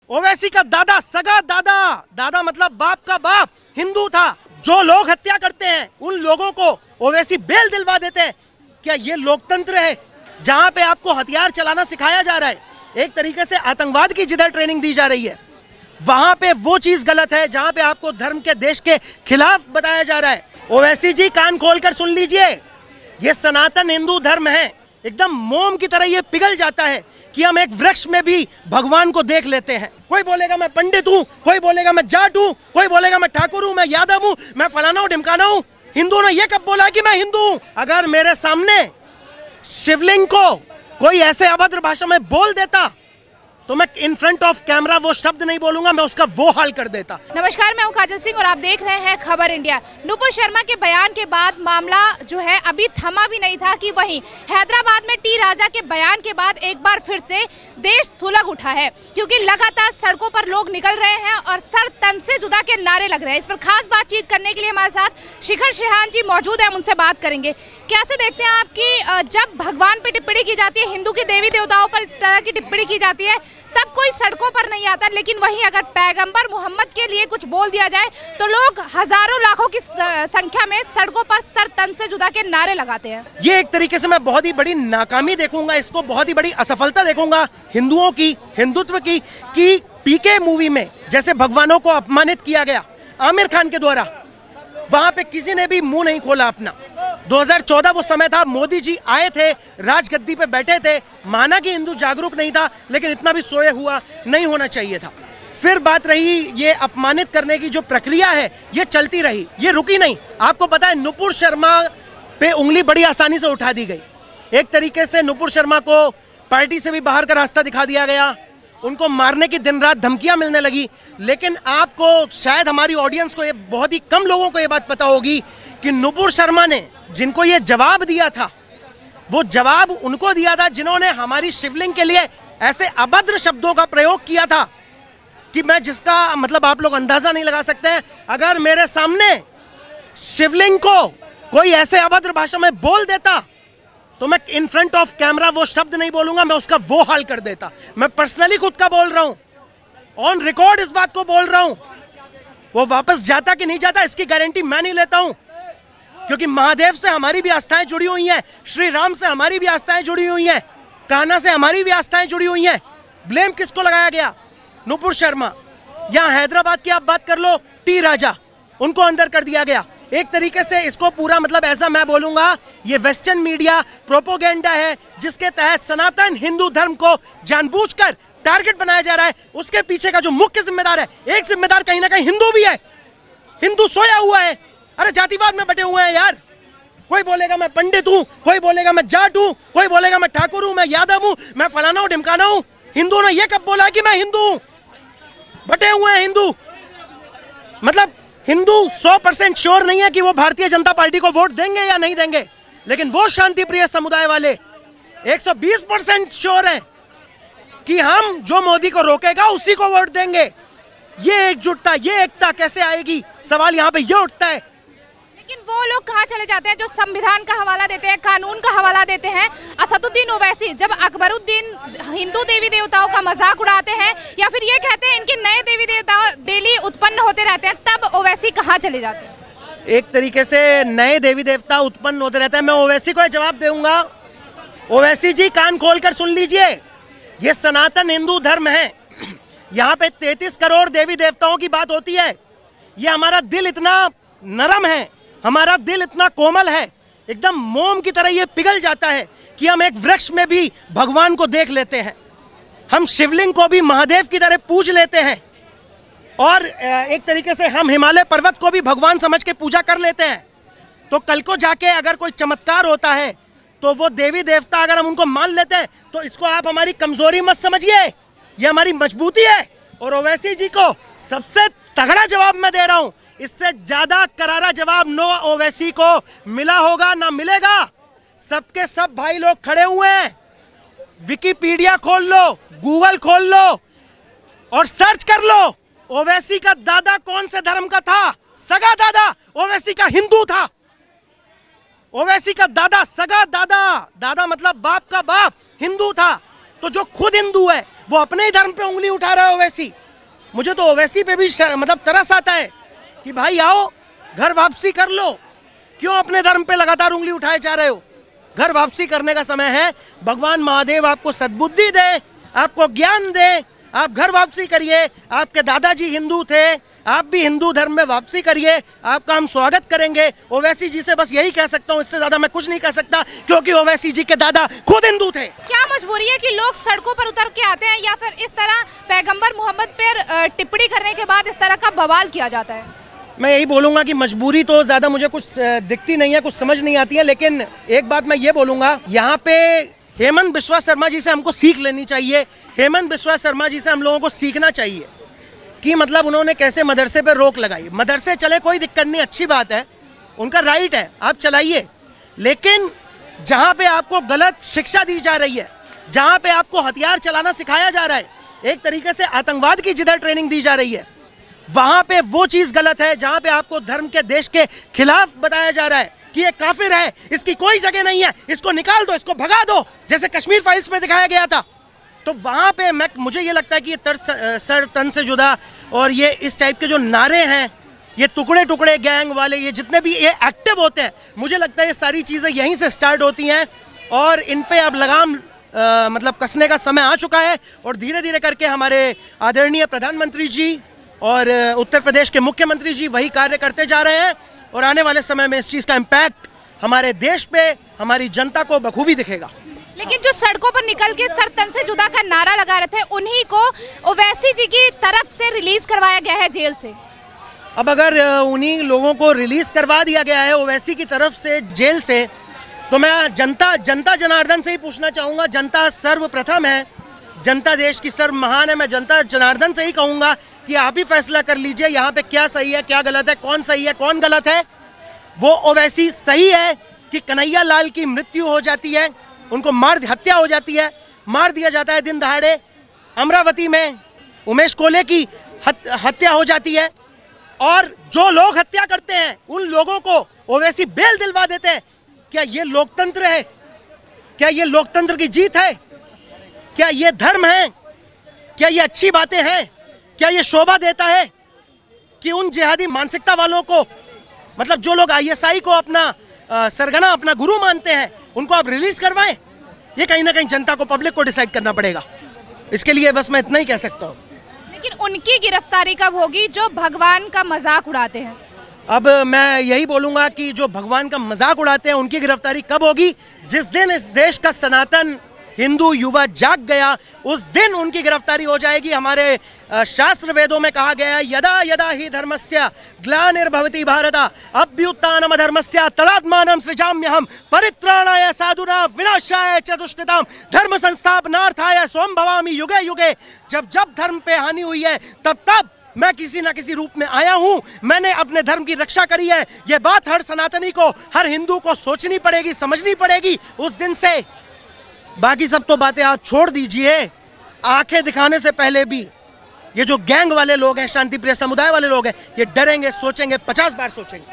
ओवैसी का दादा, सगा दादा, दादा मतलब बाप का बाप हिंदू था। जो लोग हत्या करते हैं उन लोगों को ओवैसी बेल दिलवा देते हैं। क्या ये लोकतंत्र है जहां पे आपको हथियार चलाना सिखाया जा रहा है, एक तरीके से आतंकवाद की जिधर ट्रेनिंग दी जा रही है, वहां पे वो चीज गलत है जहां पे आपको धर्म के देश के खिलाफ बताया जा रहा है। ओवैसी जी कान खोलकर सुन लीजिए, ये सनातन हिंदू धर्म है, एकदम मोम की तरह ये पिघल जाता है कि हम एक वृक्ष में भी भगवान को देख लेते हैं। कोई बोलेगा मैं पंडित हूँ, कोई बोलेगा मैं जाट हूँ, कोई बोलेगा मैं ठाकुर हूँ, मैं यादव हूँ, मैं फलाना हूँ ढिमकाना हूँ। हिंदू ने ये कब बोला कि मैं हिंदू हूँ? अगर मेरे सामने शिवलिंग को कोई ऐसे अभद्र भाषा में बोल देता तो मैं इन फ्रंट ऑफ कैमरा वो शब्द नहीं बोलूंगा, मैं उसका वो हाल कर देता। नमस्कार, मैं हूं काजल सिंह और आप देख रहे हैं खबर इंडिया। नुपुर शर्मा के बयान के बाद मामला जो है अभी थमा भी नहीं था कि वहीं हैदराबाद में टी राजा के बयान के बाद एक बार फिर से देश सुलग उठा है, क्योंकि लगातार सड़कों पर लोग निकल रहे हैं और सर तन से जुदा के नारे लग रहे हैं। इस पर खास बातचीत करने के लिए हमारे साथ शिखर शेहान जी मौजूद है, हम उनसे बात करेंगे। कैसे देखते हैं आप कि जब भगवान पे टिप्पणी की जाती है, हिंदू के देवी देवताओं पर इस तरह की टिप्पणी की जाती है, तब कोई सड़कों पर नहीं आता, लेकिन वहीं अगर पैगंबर मोहम्मद के लिए कुछ बोल दिया जाए तो लोग हजारों लाखों की संख्या में सड़कों पर सर तन से जुदा के नारे लगाते हैं। ये एक तरीके से मैं बहुत ही बड़ी नाकामी देखूंगा, इसको बहुत ही बड़ी असफलता देखूंगा हिंदुओं की, हिंदुत्व की, कि पीके मूवी में जैसे भगवानों को अपमानित किया गया आमिर खान के द्वारा, वहां पे किसी ने भी मुंह नहीं खोला अपना। 2014 वो समय था, मोदी जी आए थे, राजगद्दी पे बैठे थे, माना कि हिंदू जागरूक नहीं था, लेकिन इतना भी सोए हुआ नहीं होना चाहिए था। फिर बात रही ये अपमानित करने की जो प्रक्रिया है, ये चलती रही, ये रुकी नहीं। आपको पता है नुपुर शर्मा पे उंगली बड़ी आसानी से उठा दी गई। एक तरीके से नुपुर शर्मा को पार्टी से भी बाहर का रास्ता दिखा दिया गया, उनको मारने की दिन रात धमकियां मिलने लगी। लेकिन आपको शायद हमारी ऑडियंस को, ये बहुत ही कम लोगों को ये बात पता होगी कि नुपुर शर्मा ने जिनको ये जवाब दिया था, वो जवाब उनको दिया था जिन्होंने हमारी शिवलिंग के लिए ऐसे अभद्र शब्दों का प्रयोग किया था कि मैं जिसका मतलब आप लोग अंदाजा नहीं लगा सकते हैं। अगर मेरे सामने शिवलिंग को कोई ऐसे अभद्र भाषा में बोल देता तो मैं इन फ्रंट ऑफ कैमरा वो शब्द नहीं बोलूंगा, मैं उसका वो हाल कर देता। मैं पर्सनली खुद का बोल रहा हूं, ऑन रिकॉर्ड इस बात को बोल रहा हूं। वो वापस जाता कि नहीं जाता इसकी गारंटी मैं नहीं लेता हूं, क्योंकि महादेव से हमारी भी आस्थाएं जुड़ी हुई हैं, श्री राम से हमारी भी आस्थाएं जुड़ी हुई हैं, कान्हा से हमारी भी आस्थाएं जुड़ी हुई हैं। ब्लेम किसको लगाया गया? नुपुर शर्मा। यहां हैदराबाद की आप बात कर लो, टी राजा, उनको अंदर कर दिया गया। एक तरीके से इसको पूरा मतलब ऐसा मैं बोलूंगा, ये वेस्टर्न मीडिया प्रोपोगेंडा है जिसके तहत सनातन हिंदू धर्म को जानबूझकर टारगेट बनाया जा रहा है। उसके पीछे का जो मुख्य जिम्मेदार है, एक जिम्मेदार कहीं ना कहीं हिंदू भी है। हिंदू सोया हुआ है, अरे जातिवाद में बटे हुए हैं यार। कोई बोलेगा मैं पंडित हूँ, कोई बोलेगा मैं जाट हूँ, कोई बोलेगा मैं ठाकुर हूँ, मैं यादव हूँ, मैं फलाना हूँ ढिमकाना हूँ। हिंदू ने ये कब बोला कि मैं हिंदू हूँ? बटे हुए हैं हिंदू। मतलब हिंदू 100% श्योर नहीं है कि वो भारतीय जनता पार्टी को वोट देंगे या नहीं देंगे, लेकिन वो शांति प्रिय समुदाय वाले 120% श्योर है कि हम जो मोदी को रोकेगा उसी को वोट देंगे। ये एकजुटता, ये एकता कैसे आएगी, सवाल यहाँ पे ये उठता है। लेकिन वो लोग कहाँ चले जाते हैं जो संविधान का हवाला देते हैं, कानून का हवाला देते हैं? असदुद्दीन ओवैसी जब अकबरुद्दीन हिंदू देवी देवताओं का मजाक उड़ाते हैं या फिर ये कहते हैं इनके नए देवी देवता डेली उत्पन्न होते रहते हैं, तब ओवैसी कहाँ चले जाते हैं? एक तरीके से नए देवी देवता उत्पन्न होते रहते हैं। मैं ओवैसी को जवाब दूंगा, ओवैसी जी कान खोलकर सुन लीजिए, ये सनातन हिंदू धर्म है। यहाँ पे 33 करोड़ देवी देवताओं की बात होती है। ये हमारा दिल इतना नरम है, हमारा दिल इतना कोमल है, एकदम मोम की तरह ये पिघल जाता है कि हम एक वृक्ष में भी भगवान को देख लेते हैं। हम शिवलिंग को भी महादेव की तरह पूज लेते हैं और एक तरीके से हम हिमालय पर्वत को भी भगवान समझ के पूजा कर लेते हैं। तो कल को जाके अगर कोई चमत्कार होता है तो वो देवी देवता अगर हम उनको मान लेते हैं तो इसको आप हमारी कमजोरी मत समझिए, ये हमारी मजबूती है। और ओवैसी जी को सबसे तगड़ा जवाब मैं दे रहा हूं, इससे ज्यादा करारा जवाब नो ओवैसी को मिला होगा ना मिलेगा। सबके सब भाई लोग खड़े हुए हैं, विकिपीडिया खोल लो, गूगल खोल लो और सर्च कर लो ओवैसी का दादा कौन से धर्म का था। सगा दादा ओवैसी का हिंदू था। ओवैसी का दादा, सगा दादा, दादा मतलब बाप का बाप हिंदू था। तो जो खुद हिंदू है वो अपने ही धर्म पे उंगली उठा रहा है ओवैसी। मुझे तो ओवैसी पे भी मतलब तरस आता है कि भाई आओ घर वापसी कर लो, क्यों अपने धर्म पे लगातार उंगली उठाए जा रहे हो? घर वापसी करने का समय है। भगवान महादेव आपको सद्बुद्धि दे, आपको ज्ञान दे, आप घर वापसी करिए। आपके दादाजी हिंदू थे, आप भी हिंदू धर्म में वापसी करिए, आपका हम स्वागत करेंगे। ओवैसी जी से बस यही कह सकता हूँ, इससे ज्यादा मैं कुछ नहीं कह सकता, क्योंकि ओवैसी जी के दादा खुद हिंदू थे। क्या मजबूरी है कि लोग सड़कों पर उतर के आते हैं, या फिर इस तरह पैगंबर मोहम्मद पर टिप्पणी करने के बाद इस तरह का बवाल किया जाता है? मैं यही बोलूँगा कि मजबूरी तो ज़्यादा मुझे कुछ दिखती नहीं है, कुछ समझ नहीं आती है, लेकिन एक बात मैं ये बोलूँगा, यहाँ पे हेमंत बिस्वा शर्मा जी से हमको सीख लेनी चाहिए। हेमंत बिस्वा शर्मा जी से हम लोगों को सीखना चाहिए कि मतलब उन्होंने कैसे मदरसे पे रोक लगाई। मदरसे चले कोई दिक्कत नहीं, अच्छी बात है, उनका राइट है, आप चलाइए, लेकिन जहाँ पे आपको गलत शिक्षा दी जा रही है, जहाँ पे आपको हथियार चलाना सिखाया जा रहा है, एक तरीके से आतंकवाद की जिधर ट्रेनिंग दी जा रही है, वहाँ पे वो चीज़ गलत है। जहाँ पे आपको धर्म के देश के खिलाफ बताया जा रहा है कि ये काफिर है, इसकी कोई जगह नहीं है, इसको निकाल दो, इसको भगा दो, जैसे कश्मीर फाइल्स में दिखाया गया था, तो वहाँ पे मुझे ये लगता है कि ये सर तन से जुदा और ये इस टाइप के जो नारे हैं, ये टुकड़े टुकड़े गैंग वाले, ये जितने भी ये एक्टिव होते हैं, मुझे लगता है ये सारी चीज़ें यहीं से स्टार्ट होती हैं और इन पे अब लगाम मतलब कसने का समय आ चुका है। और धीरे धीरे करके हमारे आदरणीय प्रधानमंत्री जी और उत्तर प्रदेश के मुख्यमंत्री जी वही कार्य करते जा रहे हैं और आने वाले समय में इस चीज़ का इम्पैक्ट हमारे देश पे, हमारी जनता को बखूबी दिखेगा। लेकिन जो सड़कों पर निकल के सर तन से जुदा का नारा लगा रहे थे, उन्हीं को ओवैसी जी की तरफ से रिलीज करवाया गया है जेल से। अब अगर उन्हीं लोगों को रिलीज करवा दिया गया है ओवैसी की तरफ से जेल से, तो मैं जनता जनार्दन से ही पूछना चाहूँगा। जनता सर्वप्रथम है, जनता देश की सर्व महान है। मैं जनता जनार्दन से ही कहूँगा कि आप ही फैसला कर लीजिए यहाँ पे क्या सही है, क्या गलत है, कौन सही है, कौन गलत है। वो ओवैसी सही है कि कन्हैया लाल की मृत्यु हो जाती है, उनको हत्या हो जाती है, मार दिया जाता है दिन दहाड़े। अमरावती में उमेश कोले की हत्या हो जाती है और जो लोग हत्या करते हैं उन लोगों को ओवैसी बेल दिलवा देते हैं। क्या ये लोकतंत्र है? क्या ये लोकतंत्र की जीत है? क्या ये धर्म है? क्या ये अच्छी बातें हैं? क्या ये शोभा देता है कि उन जिहादी मानसिकता वालों को, मतलब जो लोग ISI को अपना सरगना, अपना गुरु मानते हैं, उनको आप रिलीज करवाएं? ये कहीं ना कहीं जनता को, पब्लिक को डिसाइड करना पड़ेगा। इसके लिए बस मैं इतना ही कह सकता हूँ। लेकिन उनकी गिरफ्तारी कब होगी जो भगवान का मजाक उड़ाते हैं? अब मैं यही बोलूँगा कि जो भगवान का मजाक उड़ाते हैं उनकी गिरफ्तारी कब होगी? जिस दिन इस देश का सनातन हिंदू युवा जाग गया, उस दिन उनकी गिरफ्तारी हो जाएगी। हमारे शास्त्र वेदों में कहा गया है, यदा यदा ही धर्मस्य ग्लानिर्भवति भारत अभ्युत्थानम अधर्मस्य तदात्मानं सृजाम्यहम् परित्राणाय साधुनां विनाशाय च दुष्कृतां धर्म संस्थापनार्थाय स्वयं भवामि युगे युगे। जब जब धर्म पे हानि हुई है तब तब मैं किसी ना किसी रूप में आया हूँ, मैंने अपने धर्म की रक्षा करी है। ये बात हर सनातनी को, हर हिंदू को सोचनी पड़ेगी, समझनी पड़ेगी। उस दिन से बाकी सब तो बातें आप छोड़ दीजिए, आंखें दिखाने से पहले भी ये जो गैंग वाले लोग हैं, शांति प्रिय समुदाय वाले लोग हैं, ये डरेंगे, सोचेंगे, 50 बार सोचेंगे।